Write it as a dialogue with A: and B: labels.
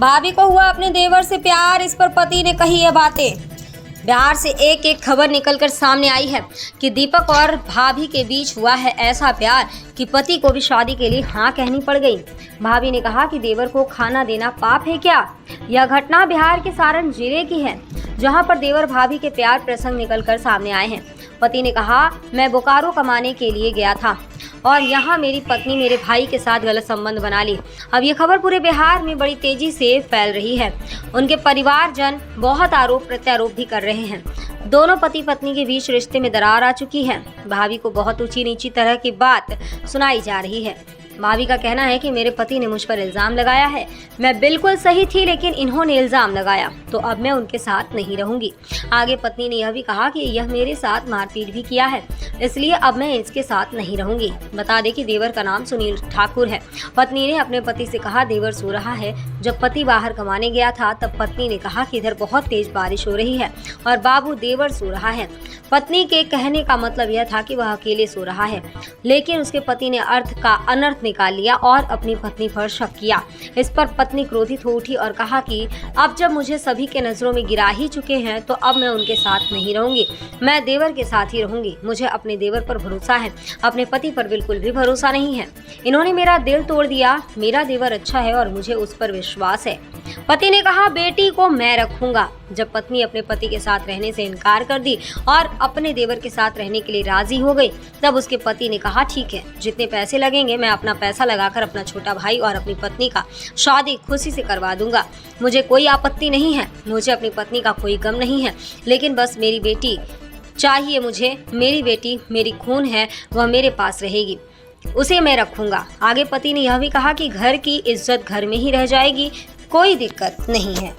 A: भाभी को हुआ अपने देवर से प्यार, इस पर पति ने कही ये बातें। बिहार से एक एक खबर निकलकर सामने आई है कि दीपक और भाभी के बीच हुआ है ऐसा प्यार कि पति को भी शादी के लिए हाँ कहनी पड़ गई। भाभी ने कहा कि देवर को खाना देना पाप है क्या। यह घटना बिहार के सारण जिले की है, जहां पर देवर भाभी के प्यार प्रसंग निकलकर सामने आए हैं। पति ने कहा, मैं बोकारो कमाने के लिए गया था और यहाँ मेरी पत्नी मेरे भाई के साथ गलत संबंध बना ली। अब ये खबर पूरे बिहार में बड़ी तेजी से फैल रही है। उनके परिवारजन बहुत आरोप प्रत्यारोप भी कर रहे हैं। दोनों पति पत्नी के बीच रिश्ते में दरार आ चुकी है। भाभी को बहुत ऊंची नीची तरह की बात सुनाई जा रही है। भाभी का कहना है कि मेरे पति ने मुझ पर इल्जाम लगाया है, मैं बिल्कुल सही थी लेकिन इन्होंने इल्जाम लगाया तो अब मैं उनके साथ नहीं रहूंगी। आगे पत्नी ने यह भी कहा कि यह मेरे साथ मारपीट भी किया है, इसलिए अब मैं इसके साथ नहीं रहूंगी। बता दें कि देवर का नाम सुनील ठाकुर है। पत्नी ने अपने पति से कहा, देवर सो रहा है। जब पति बाहर कमाने गया था तब पत्नी ने कहा कि इधर बहुत तेज बारिश हो रही है और बाबू देवर सो रहा है। पत्नी के कहने का मतलब यह था कि वह अकेले सो रहा है, लेकिन उसके पति ने अर्थ का अनर्थ निकाल लिया और अपनी पत्नी पर शक किया। इस पर पत्नी क्रोधित हो उठी और कहा कि अब जब मुझे सभी के नजरों में गिरा ही चुके हैं तो अब मैं उनके साथ नहीं रहूंगी, मैं देवर के साथ ही रहूंगी। मुझे अपने देवर पर भरोसा है, अपने पति पर बिल्कुल भी भरोसा नहीं है। इन्होंने मेरा दिल तोड़ दिया। मेरा देवर अच्छा है और मुझे उस पर विश्वास है। पति ने कहा, बेटी को मैं रखूंगा। जब पत्नी अपने पति के साथ रहने से इनकार कर दी और अपने देवर के साथ रहने के लिए राजी हो गई, तब उसके पति ने कहा, ठीक है, जितने पैसे लगेंगे मैं अपना पैसा लगाकर अपना छोटा भाई और अपनी पत्नी का शादी खुशी से करवा दूंगा। मुझे कोई आपत्ति नहीं है, मुझे अपनी पत्नी का कोई गम नहीं है, लेकिन बस मेरी बेटी चाहिए मुझे। मेरी बेटी मेरी खून है, वह मेरे पास रहेगी, उसे मैं रखूंगा। आगे पति ने यह भी कहा कि घर की इज्जत घर में ही रह जाएगी, कोई दिक्कत नहीं है।